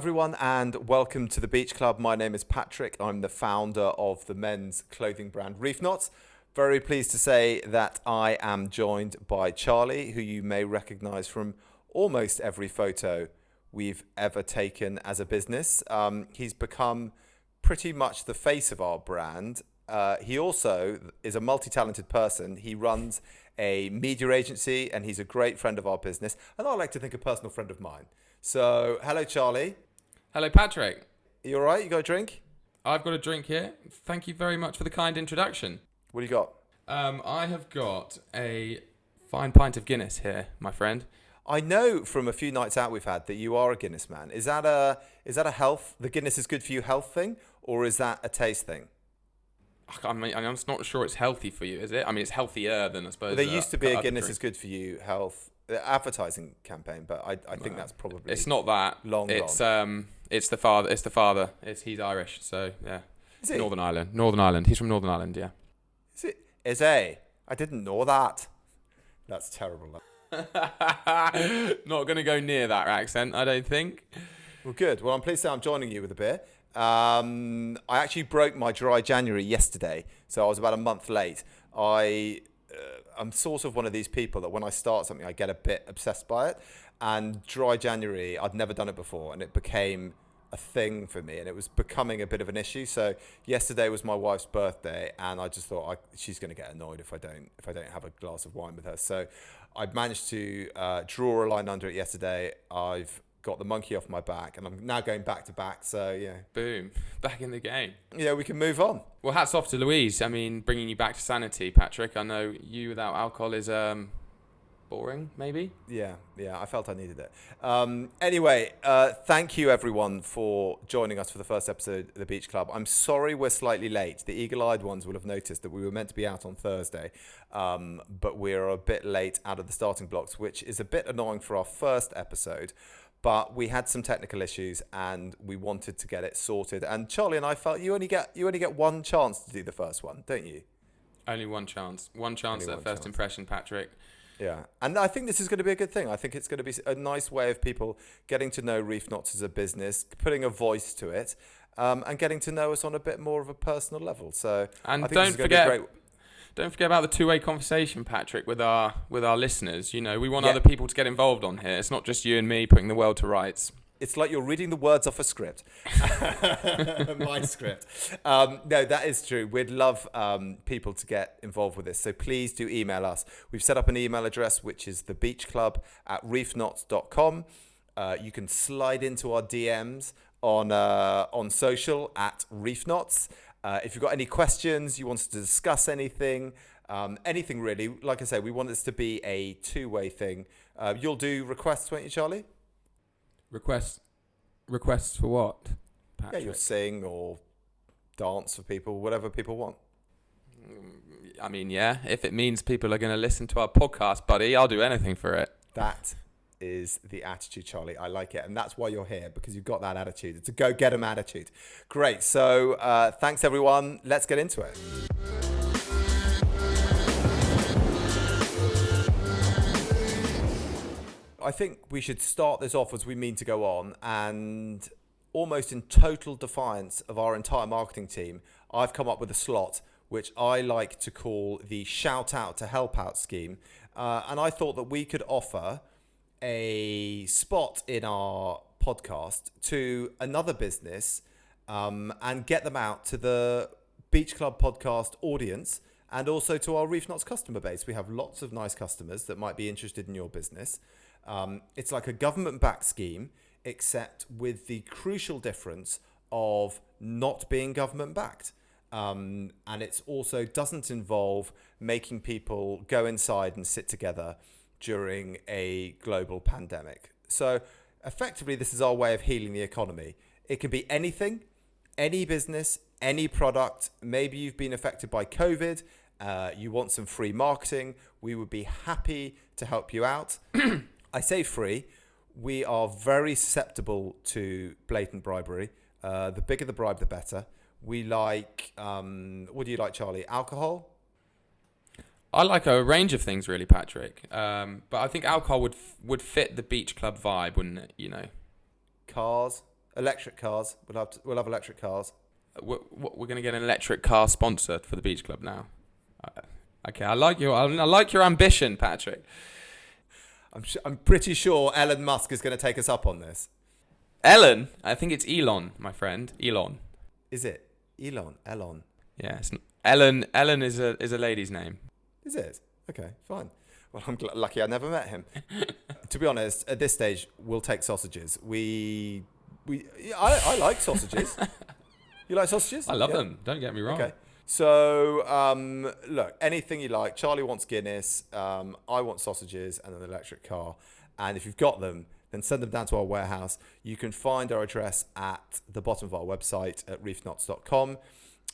everyone, and welcome to the Beach Club. My name is Patrick. I'm the founder of the men's clothing brand Reef Knots. Very pleased to say that I am joined by Charlie, who you may recognize from almost every photo we've ever taken as a business. He's become pretty much the face of our brand. He also is a multi-talented person. He runs a media agency, and he's a great friend of our business, and I like to think a personal friend of mine. So, hello, Charlie. Hello, Patrick. You all right? You got a drink? I've got a drink here. Thank you very much for the kind introduction. What do you got? I have got a fine pint of Guinness here, my friend. I know from a few nights out we've had that you are a Guinness man. Is that a health? The Guinness is good for you health thing, or is that a taste thing? I'm not sure it's healthy for you, is it? I mean, it's healthier than I suppose. There used to be a Guinness is good for you health advertising campaign, but I think that's probably it's not that long. It's the father. It's the father. He's Irish, so yeah. Is he? Northern Ireland. He's from Northern Ireland, yeah. Is it? Is he? I didn't know that. That's terrible. Not going to go near that accent, I don't think. Well, good. Well, I'm pleased to say I'm joining you with a beer. I actually broke my dry January yesterday, so I was about a month late. I'm sort of one of these people that when I start something, I get a bit obsessed by it. And dry January, I'd never done it before, and it became a thing for me, and it was becoming a bit of an issue. So yesterday was my wife's birthday, and I just thought she's going to get annoyed if I don't have a glass of wine with her. So I managed to draw a line under it yesterday. I've got the monkey off my back, and I'm now going back to back. So yeah, boom, back in the game. Yeah, we can move on. Well, hats off to Louise. I mean, bringing you back to sanity, Patrick. I know you without alcohol is boring, maybe. Yeah, I felt I needed it. Anyway, thank you everyone for joining us for the first episode of the Beach Club. I'm sorry we're slightly late. The eagle-eyed ones will have noticed that we were meant to be out on Thursday, but we're a bit late out of the starting blocks, which is a bit annoying for our first episode. But we had some technical issues, and we wanted to get it sorted. And Charlie and I felt you only get one chance to do the first one, don't you? Only one chance. One chance at first impression, Patrick. Yeah, and I think this is going to be a good thing. I think it's going to be a nice way of people getting to know Reef Knots as a business, putting a voice to it, and getting to know us on a bit more of a personal level. So, and I think don't forget about the two-way conversation, Patrick, with our listeners. You know, we want other people to get involved on here. It's not just you and me putting the world to rights. It's like you're reading the words off a script. My script. No, that is true. We'd love people to get involved with this. So please do email us. We've set up an email address, which is thebeachclub@reefknots.com. You can slide into our DMs on social at Reef Knots. If you've got any questions, you want us to discuss anything really, like I say, we want this to be a two-way thing. You'll do requests, won't you, Charlie? Requests for what, Patrick? Yeah, you'll sing or dance for people, whatever people want. I mean, yeah, if it means people are going to listen to our podcast, buddy, I'll do anything for it. That is the attitude, Charlie. I like it. And that's why you're here, because you've got that attitude. It's a go-get-'em attitude. Great. So thanks, everyone. Let's get into it. I think we should start this off as we mean to go on, and almost in total defiance of our entire marketing team, I've come up with a slot which I like to call the Shout Out to Help Out scheme. And I thought that we could offer a spot in our podcast to another business and get them out to the Beach Club podcast audience and also to our Reef Knots customer base. We have lots of nice customers that might be interested in your business. It's like a government-backed scheme, except with the crucial difference of not being government-backed. And it also doesn't involve making people go inside and sit together during a global pandemic. So effectively, this is our way of healing the economy. It can be anything, any business, any product. Maybe you've been affected by COVID. You want some free marketing. We would be happy to help you out. I say free. We are very susceptible to blatant bribery. The bigger the bribe, the better. We like, what do you like, Charlie? Alcohol? I like a range of things, really, Patrick. But I think alcohol would fit the beach club vibe, wouldn't it? You know, Cars? Electric cars. We'll have electric cars. We're going to get an electric car sponsor for the beach club now. Okay, I like your ambition, Patrick. I'm pretty sure Elon Musk is going to take us up on this. Ellen? I think it's Elon, my friend. Elon. Is it? Elon. Yeah, it's not. Ellen is a lady's name. Is it? Okay, fine. Well, I'm lucky I never met him. To be honest, at this stage, we'll take sausages. I like sausages. You like sausages? I love them. Don't get me wrong. Okay. So, look, anything you like. Charlie wants Guinness. I want sausages and an electric car. And if you've got them, then send them down to our warehouse. You can find our address at the bottom of our website at reefknots.com.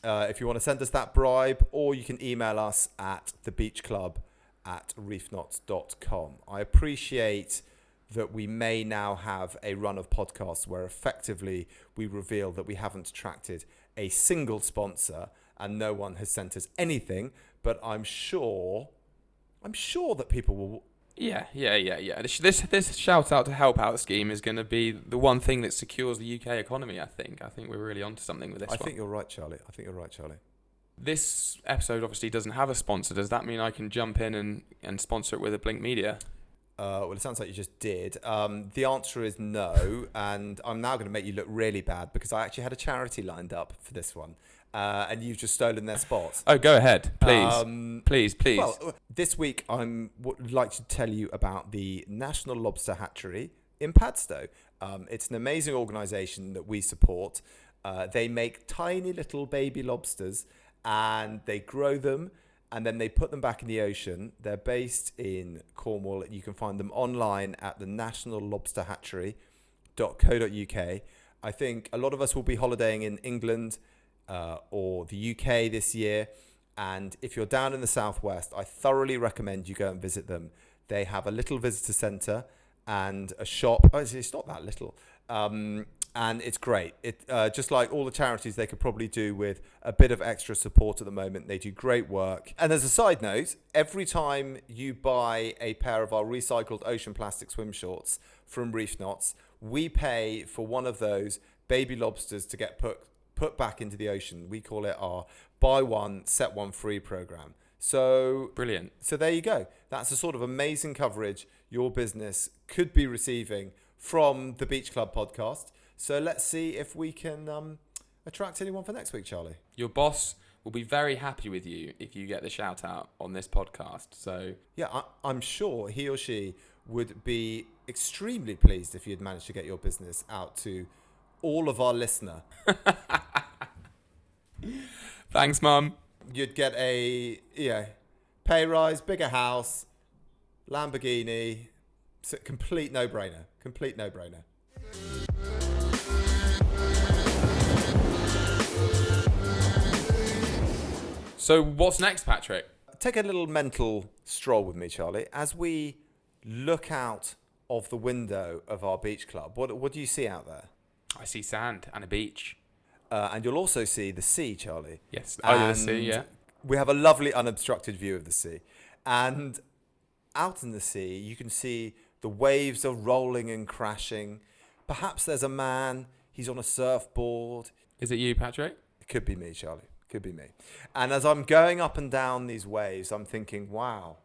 If you want to send us that bribe, or you can email us at thebeachclub@reefknots.com. I appreciate that we may now have a run of podcasts where effectively we reveal that we haven't attracted a single sponsor and no one has sent us anything, but I'm sure that people will. Yeah. This shout out to help out scheme is going to be the one thing that secures the UK economy. I think we're really onto something with this. I think you're right, Charlie. This episode obviously doesn't have a sponsor. Does that mean I can jump in and sponsor it with a Blink Media? Well, it sounds like you just did. The answer is no, and I'm now going to make you look really bad because I actually had a charity lined up for this one, and you've just stolen their spot. Oh, go ahead, please. Please. Well, this week I would like to tell you about the National Lobster Hatchery in Padstow. It's an amazing organisation that we support. They make tiny little baby lobsters, and they grow them, and then they put them back in the ocean. They're based in Cornwall. You can find them online at the nationallobsterhatchery.co.uk. I think a lot of us will be holidaying in England or the UK this year. And if you're down in the southwest, I thoroughly recommend you go and visit them. They have a little visitor centre and a shop. Oh, it's not that little. And it's great. It just like all the charities they could probably do with a bit of extra support at the moment. They do great work. And as a side note, every time you buy a pair of our recycled ocean plastic swim shorts from Reef Knots, we pay for one of those baby lobsters to get put back into the ocean. We call it our buy one, set one free program. So brilliant. So there you go. That's the sort of amazing coverage your business could be receiving from the Beach Club podcast. So let's see if we can attract anyone for next week, Charlie. Your boss will be very happy with you if you get the shout out on this podcast. So yeah, I'm sure he or she would be extremely pleased if you'd managed to get your business out to all of our listener. Thanks, Mum. You'd get a pay rise, bigger house, Lamborghini. It's a complete no-brainer. So what's next, Patrick? Take a little mental stroll with me, Charlie, as we look out of the window of our beach club. What do you see out there? I see sand and a beach. And you'll also see the sea, Charlie. Yes, the sea, yeah. We have a lovely unobstructed view of the sea. And out in the sea, you can see the waves are rolling and crashing. Perhaps there's a man, he's on a surfboard. Is it you, Patrick? It could be me, Charlie. Could be me. And as I'm going up and down these waves, I'm thinking, wow,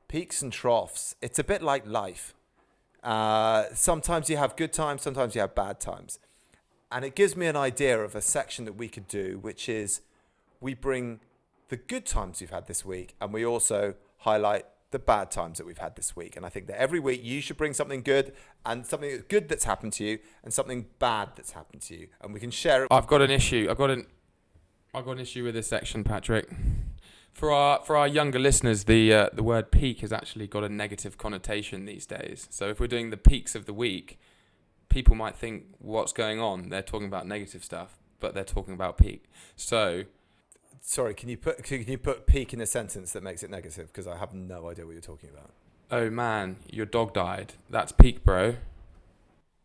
peaks and troughs. It's a bit like life. Sometimes you have good times, sometimes you have bad times. And it gives me an idea of a section that we could do, which is we bring the good times we've had this week, and we also highlight the bad times that we've had this week. And I think that every week you should bring something good and something good that's happened to you and something bad that's happened to you. And we can share it. I've got an issue. I've got an issue with this section, Patrick. For our younger listeners, the word peak has actually got a negative connotation these days. So if we're doing the peaks of the week, people might think, what's going on? They're talking about negative stuff, but they're talking about peak. So, sorry, can you put peak in a sentence that makes it negative? Because I have no idea what you're talking about. Oh man, your dog died. That's peak, bro.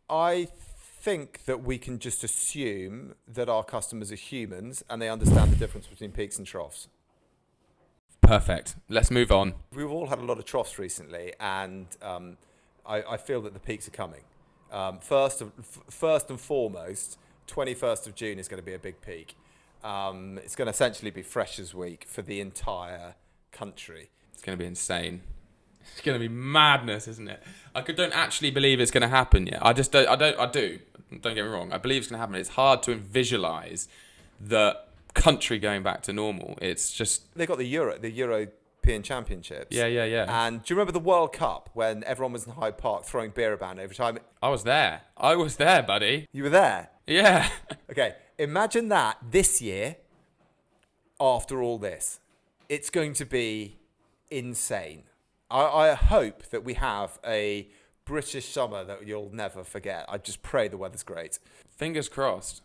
I think that we can just assume that our customers are humans and they understand the difference between peaks and troughs. Perfect. Let's move on. We've all had a lot of troughs recently, and I feel that the peaks are coming. First and foremost, 21st of June is going to be a big peak. It's going to essentially be Freshers Week for the entire country. It's going to be insane. It's going to be madness, isn't it? I don't actually believe it's going to happen yet. I do. Don't get me wrong. I believe it's going to happen. It's hard to visualize the country going back to normal. It's just... They got the European Championships. Yeah. And do you remember the World Cup when everyone was in Hyde Park throwing beer about every time? I was there, buddy. You were there? Yeah. Okay, imagine that this year, after all this. It's going to be insane. I hope that we have a British summer that you'll never forget. I just pray the weather's great. Fingers crossed.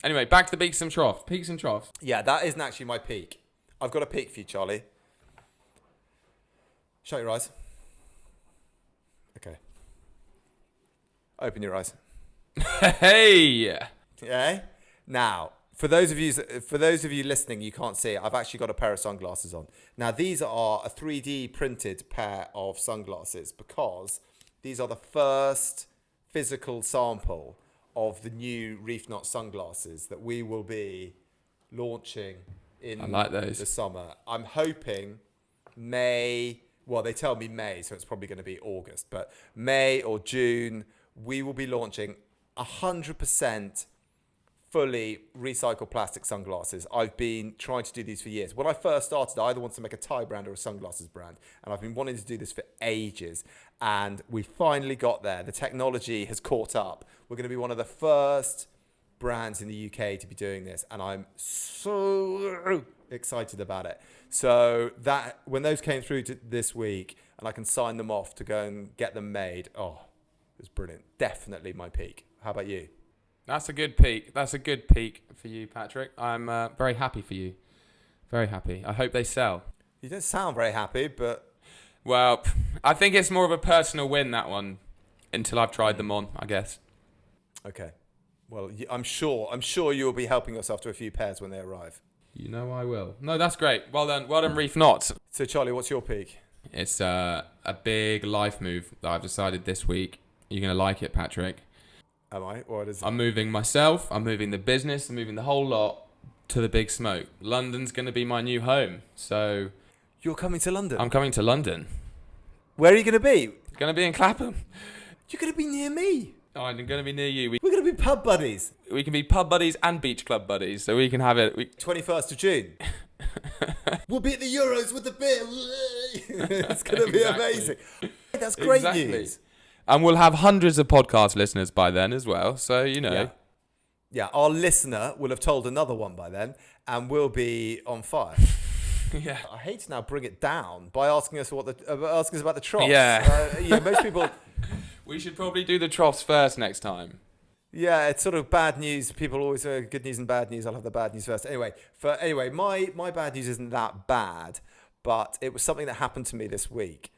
Anyway, back to the peaks and troughs. Peaks and troughs. Yeah, that isn't actually my peak. I've got a peak for you, Charlie. Shut your eyes. Okay. Open your eyes. Hey! Yeah. Now, for those of you listening, you can't see it. I've actually got a pair of sunglasses on. Now, these are a 3D printed pair of sunglasses because these are the first physical sample of the new Reef Knots sunglasses that we will be launching in the summer. I'm hoping May. Well, they tell me May, so it's probably going to be August. But May or June, we will be launching 100% fully recycled plastic sunglasses. I've been trying to do these for years. When I first started, I either wanted to make a tie brand or a sunglasses brand. And I've been wanting to do this for ages. And we finally got there. The technology has caught up. We're going to be one of the first brands in the UK to be doing this. And I'm so excited about it. So that when those came through this week and I can sign them off to go and get them made, it was brilliant. Definitely my peak. How about you? That's a good peak. That's a good peak for you, Patrick. I'm very happy for you. Very happy. I hope they sell. You don't sound very happy, but... Well, I think it's more of a personal win, that one, until I've tried them on, I guess. Okay. Well, I'm sure you'll be helping yourself to a few pairs when they arrive. You know I will. No, that's great. Well done, Reef Knots. So, Charlie, what's your peak? It's a big life move that I've decided this week. You're going to like it, Patrick. Am I? What is it? I'm moving myself, I'm moving the business, I'm moving the whole lot to the big smoke. London's going to be my new home. So... You're coming to London? I'm coming to London. Where are you going to be? Going to be in Clapham. You're going to be near me. Oh, I'm going to be near you. We're going to be pub buddies. We can be pub buddies and beach club buddies, so we can have it. 21st of June. We'll be at the Euros with the beer. It's going to be amazing. That's great news. And we'll have hundreds of podcast listeners by then as well, so you know. Yeah, our listener will have told another one by then, and we'll be on fire. Yeah. I hate to now bring it down by asking us about the troughs. Yeah. Most people. We should probably do the troughs first next time. Yeah, it's sort of bad news. People always say good news and bad news. I'll have the bad news first. Anyway, my bad news isn't that bad, but it was something that happened to me this week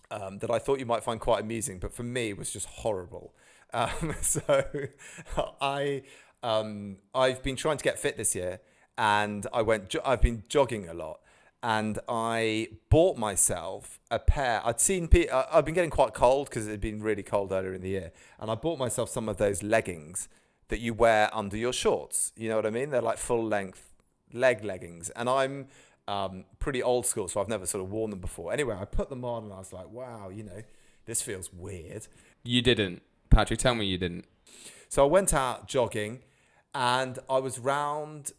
that I thought you might find quite amusing, but for me it was just horrible. So I've been trying to get fit this year. And I've been jogging a lot, and I bought myself a pair. I've been getting quite cold because it had been really cold earlier in the year, and I bought myself some of those leggings that you wear under your shorts. You know what I mean? They're like full length leg leggings, and I'm pretty old school, so I've never sort of worn them before. Anyway, I put them on, and I was like, wow, this feels weird. You didn't, Patrick. Tell me you didn't. So I went out jogging, and I was round.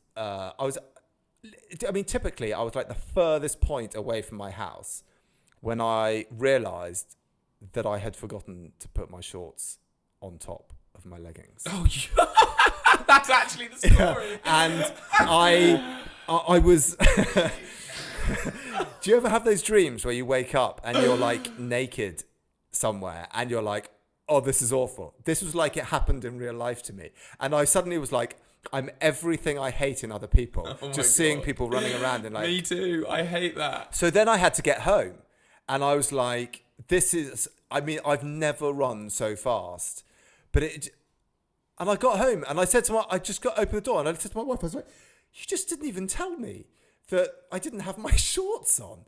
Typically, I was like the furthest point away from my house when I realised that I had forgotten to put my shorts on top of my leggings. Oh, that's actually the story. Yeah. And I was... Do you ever have those dreams where you wake up and you're like naked somewhere and you're like, oh, this is awful. This was like it happened in real life to me. And I suddenly was like, I'm everything I hate in other people. Just seeing people running around and like... Me too. I hate that. So then I had to get home. And I was like, I've never run so fast. And I got home and I said to I just got open the door and I said to my wife, I was like, you just didn't even tell me that I didn't have my shorts on.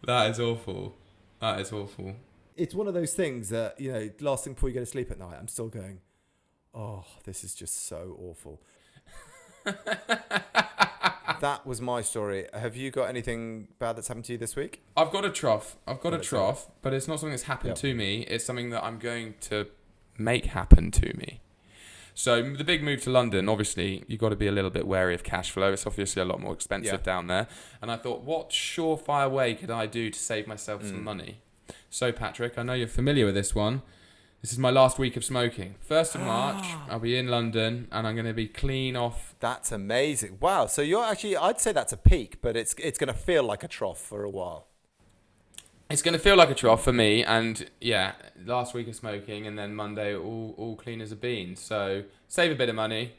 That is awful. That is awful. It's one of those things that, last thing before you go to sleep at night, I'm still going, oh, this is just so awful. That was my story. Have you got anything bad that's happened to you this week? I've got a trough, but it's not something that's happened to me. It's something that I'm going to make happen to me. So the big move to London, obviously, you've got to be a little bit wary of cash flow. It's obviously a lot more expensive down there. And I thought, what surefire way could I do to save myself some money? So, Patrick, I know you're familiar with this one. This is my last week of smoking. 1st of March, I'll be in London, and I'm going to be clean off. That's amazing. Wow. So you're actually, I'd say that's a peak, but it's going to feel like a trough for a while. It's going to feel like a trough for me, and last week of smoking, and then Monday all clean as a bean. So save a bit of money.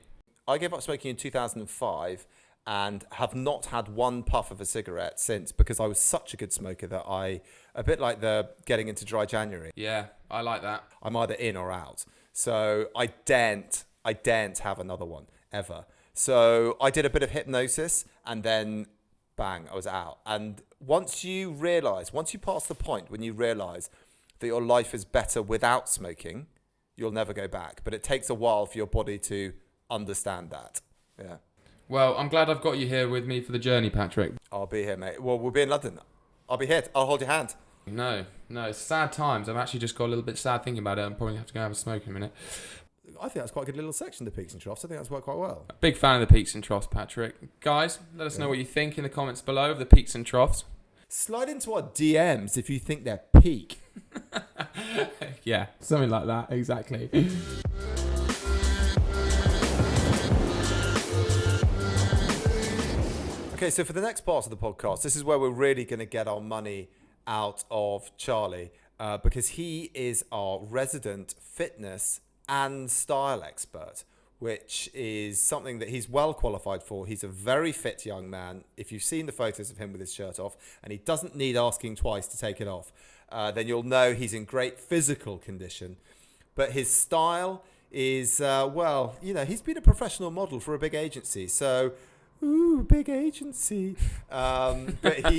I gave up smoking in 2005 and have not had one puff of a cigarette since, because I was such a good smoker that a bit like the getting into dry January. Yeah, I like that. I'm either in or out. So I daren't have another one ever. So I did a bit of hypnosis and then bang, I was out. And once you pass the point when you realize that your life is better without smoking, you'll never go back. But it takes a while for your body to understand that. Yeah. Well, I'm glad I've got you here with me for the journey, Patrick. I'll be here, mate. Well, we'll be in London. I'll be here. I'll hold your hand. No, it's sad times. I've actually just got a little bit sad thinking about it. I'm probably have to go have a smoke in a minute. I think that's quite a good little section, the peaks and troughs. I think that's worked quite well. Big fan of the peaks and troughs, Patrick. Guys, let us know what you think in the comments below of the peaks and troughs. Slide into our DMs if you think they're peak. Yeah, something like that, exactly. Okay, so for the next part of the podcast, this is where we're really going to get our money out of Charlie, because he is our resident fitness and style expert, which is something that he's well qualified for. He's a very fit young man. If you've seen the photos of him with his shirt off, and he doesn't need asking twice to take it off, then you'll know he's in great physical condition. But his style is, he's been a professional model for a big agency. So, big agency. But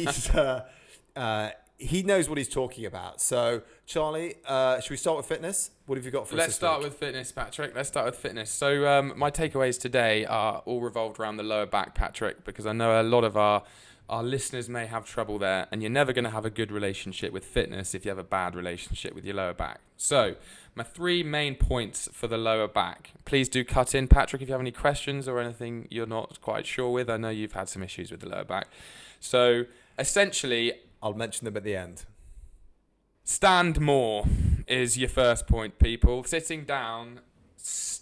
he knows what he's talking about. So, Charlie, should we start with fitness? What have you got for us? Let's start with fitness, Patrick. Let's start with fitness. So, my takeaways today are all revolved around the lower back, Patrick, because I know a lot of our listeners may have trouble there, and you're never going to have a good relationship with fitness if you have a bad relationship with your lower back. So, my 3 main points for the lower back. Please do cut in, Patrick, if you have any questions or anything you're not quite sure with. I know you've had some issues with the lower back. So, essentially, I'll mention them at the end. Stand more is your first point, people. Sitting down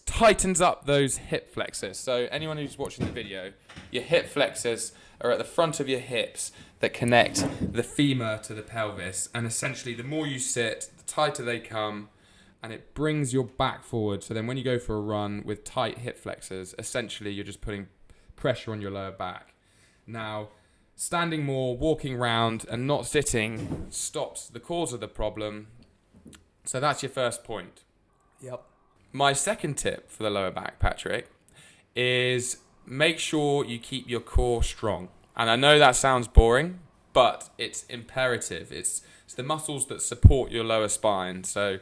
tightens up those hip flexors. So anyone who's watching the video, your hip flexors are at the front of your hips that connect the femur to the pelvis. And essentially, the more you sit, the tighter they come, and it brings your back forward. So then when you go for a run with tight hip flexors, essentially you're just putting pressure on your lower back. Now, standing more, walking around, and not sitting stops the cause of the problem. So that's your first point. Yep. My second tip for the lower back, Patrick, is make sure you keep your core strong. And I know that sounds boring, but it's imperative. It's the muscles that support your lower spine. So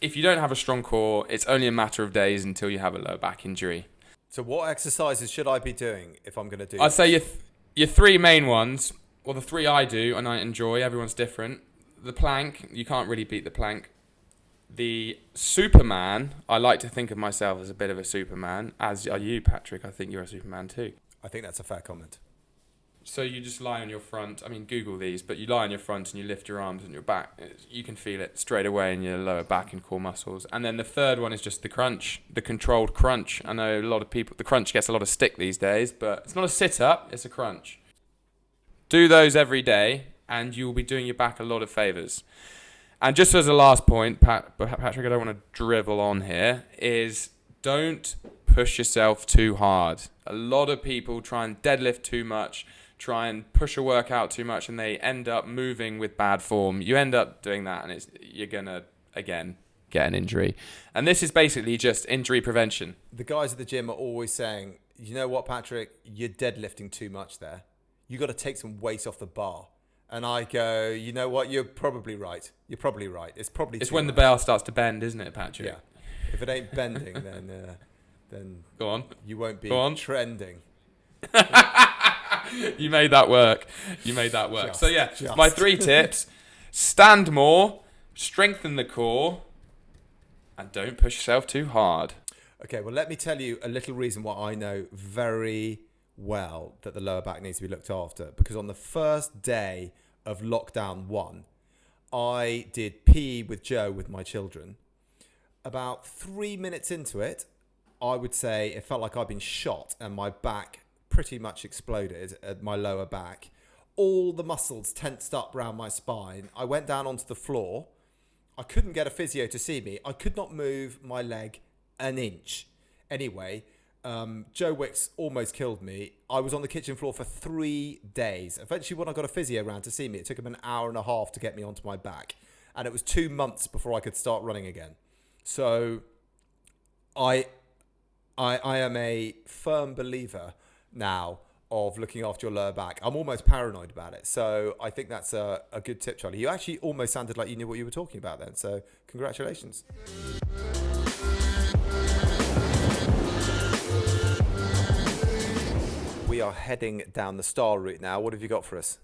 if you don't have a strong core, it's only a matter of days until you have a lower back injury. So what exercises should I be doing if I'm going to do I'd say your 3 main ones, or the 3 I do and I enjoy, everyone's different. The plank, you can't really beat the plank. The Superman, I like to think of myself as a bit of a Superman, as are you, Patrick. I think you're a Superman too. I think that's a fair comment. So you just lie on your front. I mean, Google these, but you lie on your front and you lift your arms and your back. You can feel it straight away in your lower back and core muscles. And then the third one is just the crunch, the controlled crunch. I know a lot of people, the crunch gets a lot of stick these days, but it's not a sit-up, it's a crunch. Do those every day and you'll be doing your back a lot of favours. And just as a last point, Patrick, I don't want to drivel on here, is don't push yourself too hard. A lot of people try and deadlift too much, try and push a workout too much, and they end up moving with bad form. You end up doing that, and you're going to, again, get an injury. And this is basically just injury prevention. The guys at the gym are always saying, you know what, Patrick, you're deadlifting too much there. You got to take some weight off the bar. And I go, you know what? You're probably right. You're probably right. It's It's when the bell starts to bend, isn't it, Patrick? Yeah. If it ain't bending, then Go on. you won't be Go on. trending. You made that work. So yeah, my 3 tips: stand more, strengthen the core, and don't push yourself too hard. Okay, well, let me tell you a little reason why I know very well that the lower back needs to be looked after. Because on the first day of lockdown 1, I did PE with Joe with my children. About 3 minutes into it, I would say it felt like I'd been shot and my back pretty much exploded at my lower back. All the muscles tensed up around my spine. I went down onto the floor. I couldn't get a physio to see me. I could not move my leg an inch. Anyway, Joe Wicks almost killed me. I was on the kitchen floor for 3 days. Eventually, when I got a physio around to see me, it took him an hour and a half to get me onto my back. And it was 2 months before I could start running again. So I am a firm believer now of looking after your lower back. I'm almost paranoid about it. So I think that's a good tip, Charlie. You actually almost sounded like you knew what you were talking about then. So congratulations. We are heading down the style route now. What have you got for us?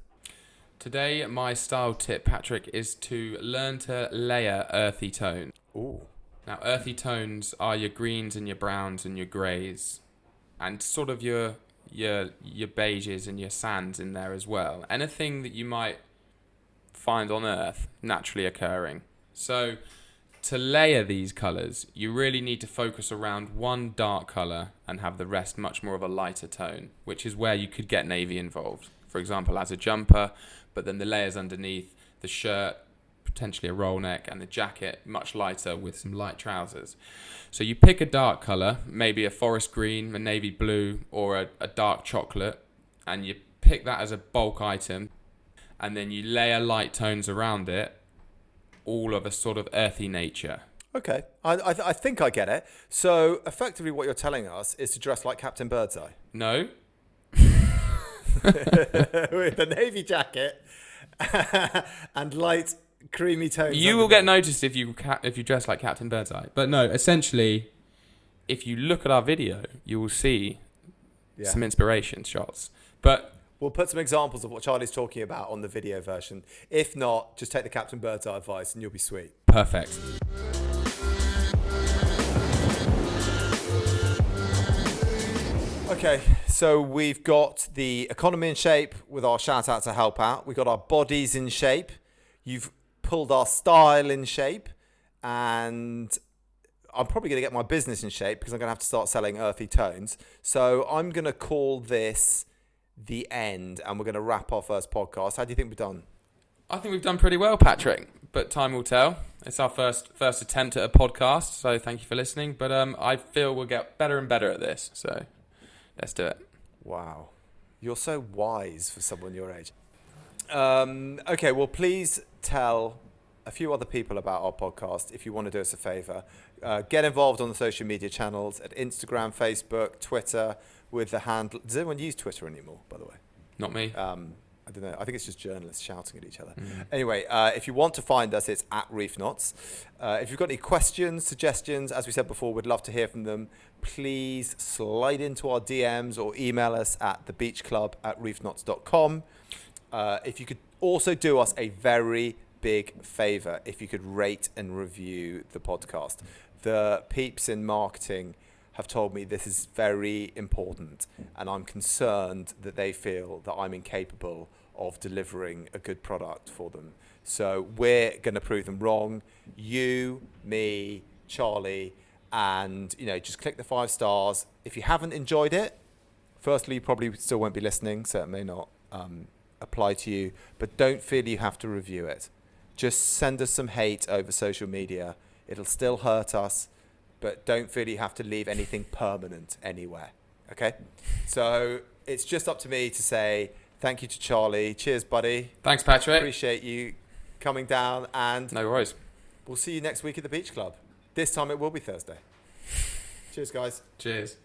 Today, my style tip, Patrick, is to learn to layer earthy tones. Ooh. Now, earthy tones are your greens and your browns and your greys, and sort of your beiges and your sands in there as well. Anything that you might find on Earth naturally occurring. So, to layer these colours, you really need to focus around one dark colour and have the rest much more of a lighter tone, which is where you could get navy involved. For example, as a jumper, but then the layers underneath, the shirt, potentially a roll neck, and the jacket much lighter with some light trousers. So you pick a dark colour, maybe a forest green, a navy blue, or a dark chocolate, and you pick that as a bulk item, and then you layer light tones around it, all of a sort of earthy nature. Okay, I think I get it. So effectively what you're telling us is to dress like Captain Birdseye. No. With a navy jacket and light creamy tones. You will get noticed if you dress like Captain Birdseye. But no, essentially, if you look at our video, you will see some inspiration shots. But we'll put some examples of what Charlie's talking about on the video version. If not, just take the Captain Birdseye advice and you'll be sweet. Perfect. Okay, so we've got the economy in shape with our shout out to help out. We've got our bodies in shape. You've pulled our style in shape. And I'm probably going to get my business in shape because I'm going to have to start selling earthy tones. So I'm going to call this the end and we're going to wrap our first podcast. How do you think we've done? I think we've done pretty well, Patrick, but time will tell. It's our first attempt at a podcast, so thank you for listening. But I feel we'll get better and better at this, so let's do it. Wow. You're so wise for someone your age. Okay, well, please tell a few other people about our podcast if you want to do us a favour. Get involved on the social media channels at Instagram, Facebook, Twitter with the handle. Does anyone use Twitter anymore, by the way? Not me. I don't know. I think it's just journalists shouting at each other. Anyway, if you want to find us, it's at Reef Knots. If you've got any questions, suggestions, as we said before, we'd love to hear from them. Please slide into our DMs or email us at thebeachclub@reefknots.com. If you could also do us a very big favour, if you could rate and review the podcast. The peeps in marketing have told me this is very important, and I'm concerned that they feel that I'm incapable of delivering a good product for them. So we're going to prove them wrong. You, me, Charlie, and just click the 5 stars. If you haven't enjoyed it, firstly, you probably still won't be listening, so it may not apply to you, but don't feel you have to review it. Just send us some hate over social media. It'll still hurt us, but don't feel you have to leave anything permanent anywhere. Okay? So it's just up to me to say thank you to Charlie. Cheers, buddy. Thanks, Patrick. Appreciate you coming down, and no worries. We'll see you next week at the Beach Club. This time it will be Thursday. Cheers, guys. Cheers.